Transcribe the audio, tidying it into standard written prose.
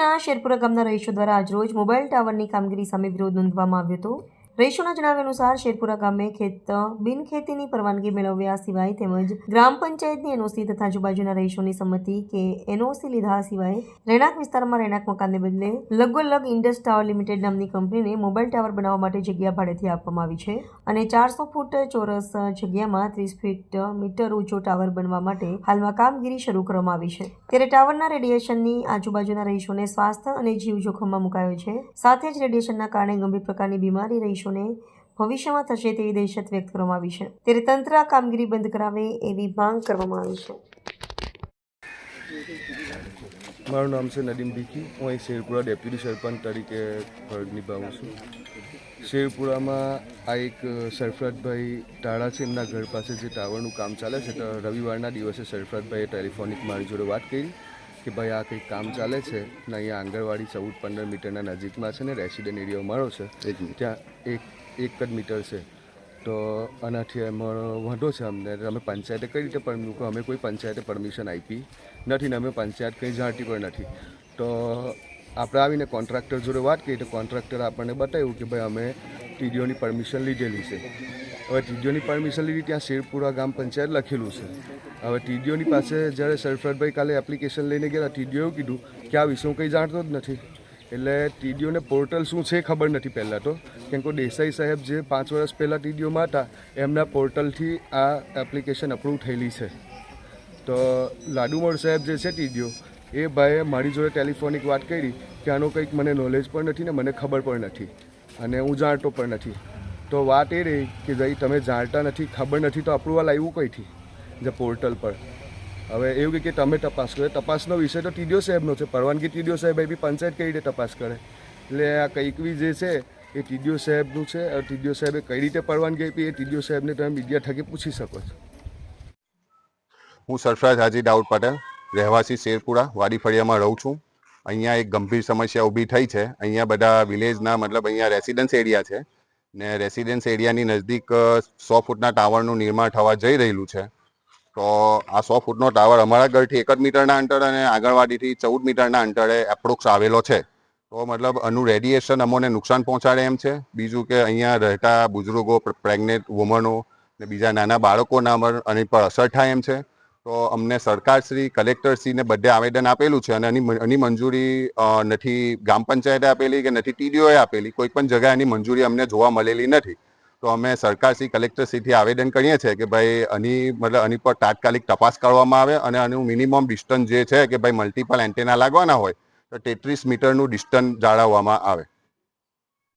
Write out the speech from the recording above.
તાલુકાના શેરપુરા ગામના રહીશો દ્વારા આજરોજ મોબાઈલ ટાવરની કામગીરી સામે વિરોધ નોંધવામાં આવ્યો હતો। રહીશોના જણાવ્યા અનુસાર શેરપુરા ગામે બિનખેતીની પરવાનગી મેળવ્યા સિવાય તેમજ ગ્રામ પંચાયતની એનઓસી તથા આજુબાજુના રહીશોની સંમતિ કે એનઓસી લીધા સિવાય રહેણાંક વિસ્તારમાં રહેણાંક મકાનને બદલે લગોલગ ઇન્ડસ ટાવર લિમિટેડ નામની કંપનીને મોબાઈલ ટાવર બનાવવા માટે જગ્યા ભાડેથી આપવામાં આવી છે અને 400 ફૂટ ચોરસ જગ્યામાં 30 મીટર ઊંચો ટાવર બનવા માટે હાલમાં કામગીરી શરૂ કરવામાં આવી છે। ત્યારે ટાવરના રેડિયેશનની આજુબાજુના રહીશોને સ્વાસ્થ્ય અને જીવ જોખમમાં મુકાયો છે। સાથે જ રેડિયેશનના કારણે ગંભીર પ્રકારની બીમારી રહીશોને ભવિષ્યમાં થશે તેવી દહેશત વ્યક્ત કરવામાં આવી છે। ત્યારે તંત્ર આ કામગીરી બંધ કરાવે એવી માંગ કરવામાં આવી છે। મારું નામ છે નદીમ ભીખી। હું અહીં શેરપુરા ડેપ્યુટી સરપંચ તરીકે ફરજ નિભાવું છું। શેરપુરામાં આ એક સરફરાજભાઈ ટાળા છે, એમના ઘર પાસે જે ટાવરનું કામ ચાલે છે તો રવિવારના દિવસે સરફરાજભાઈએ ટેલિફોનિક મારી જોડે વાત કરી કે ભાઈ આ કંઈક કામ ચાલે છે ને અહીંયા આંગણવાડી 14-15 મીટરના નજીકમાં છે ને રેસિડેન્ટ એરિયા મારો છે ત્યાં એક જ મીટર છે તો આનાથી અમારો વાંધો છે અમને। અમે પંચાયતે કઈ રીતે પરમિશન, અમે કોઈ પંચાયતે પરમિશન આપી નથી ને અમે પંચાયત કંઈ જાણતી પણ નથી। તો આપણે આવીને કોન્ટ્રાક્ટર જોડે વાત કરી તો કોન્ટ્રાક્ટરે આપણને બતાવ્યું કે ભાઈ અમે ટીડીઓની પરમિશન લીધેલી છે। હવે ટીડીઓની પરમિશન લીધી ત્યાં શેરપુરા ગામ પંચાયત લખેલું છે। હવે ટીડીઓની પાસે જ્યારે સરફરાજભાઈ કાલે એપ્લિકેશન લઈને ગયા, ટીડીઓએ કીધું કે આ વિશે હું કંઈ જાણતો જ નથી। એટલે ટીડીઓને પોર્ટલ શું છે ખબર નથી પહેલાં તો, કેમ કે દેસાઈ સાહેબ જે 5 વર્ષ પહેલાં ટીડીઓમાં હતા એમના પોર્ટલથી આ એપ્લિકેશન અપ્રૂવ થયેલી છે। તો લાડુમોડ સાહેબ જે છે ટીડીઓ, એ ભાઈએ મારી જોડે ટેલિફોનિક વાત કરી કે આનો કંઈક મને નોલેજ પણ નથી ને મને ખબર પણ નથી અને હું જાણતો પણ નથી। તો વાત એ રહી કે ભાઈ તમે જાણતા નથી, ખબર નથી તો અપ્રુવલ આવ્યું કઈથી જે પોર્ટલ પર? હવે એવું કે તમે તપાસ કરો, તપાસનો વિષય તો ટીડીઓ સાહેબનો છે, પરવાનગી ટીડીઓ સાહેબ બી પંચાયત કઈ રીતે તપાસ કરે? એટલે આ કંઈક બી જે છે એ ટીડીઓ સાહેબનું છે। ટીડીઓ સાહેબે કઈ રીતે પરવાનગી આપી એ ટીડીઓ સાહેબને તમે મીડિયા થકી પૂછી શકો છો। હું સરફરાજ હાજી દાઉદ પટેલ, રહેવાસી શેરપુરા વાડી ફળિયામાં રહું છું। અહીંયા એક ગંભીર સમસ્યા ઊભી થઈ છે। અહીંયા બધા વિલેજના મતલબ અહીંયા રેસિડન્સ એરિયા છે ને રેસિડન્સ એરિયાની નજદીક 100 ફૂટના ટાવરનું નિર્માણ થવા જઈ રહેલું છે। તો આ 100 ફૂટનો ટાવર અમારા ઘરથી 1 મીટરના અંતરે અને આંગણવાડીથી 14 મીટરના અંતરે એપ્રોક્સ આવેલો છે। તો મતલબ આનું રેડિયેશન અમોને નુકસાન પહોંચાડે એમ છે। બીજું કે અહીંયા રહેતા બુઝુર્ગો, પ્રેગ્નેન્ટ વુમનો ને બીજા નાના બાળકોના આની પર અસર થાય એમ છે। તો અમને સરકારશ્રી, કલેક્ટરશ્રીને બધે આવેદન આપેલું છે અને એની મંજૂરી નથી ગ્રામ પંચાયતે આપેલી કે નથી ટીડીઓએ આપેલી। કોઈ પણ જગ્યાએ એની મંજૂરી અમને જોવા મળેલી નથી। તો અમે સરકારશ્રી, કલેક્ટરશ્રીથી આવેદન કરીએ છીએ કે ભાઈ આની પર તાત્કાલિક તપાસ કરવામાં આવે અને આનું મિનિમમ ડિસ્ટન્સ જે છે કે ભાઈ મલ્ટિપલ એન્ટેના લાગવાના હોય તો 33 મીટરનું ડિસ્ટન્સ જાળવવામાં આવે।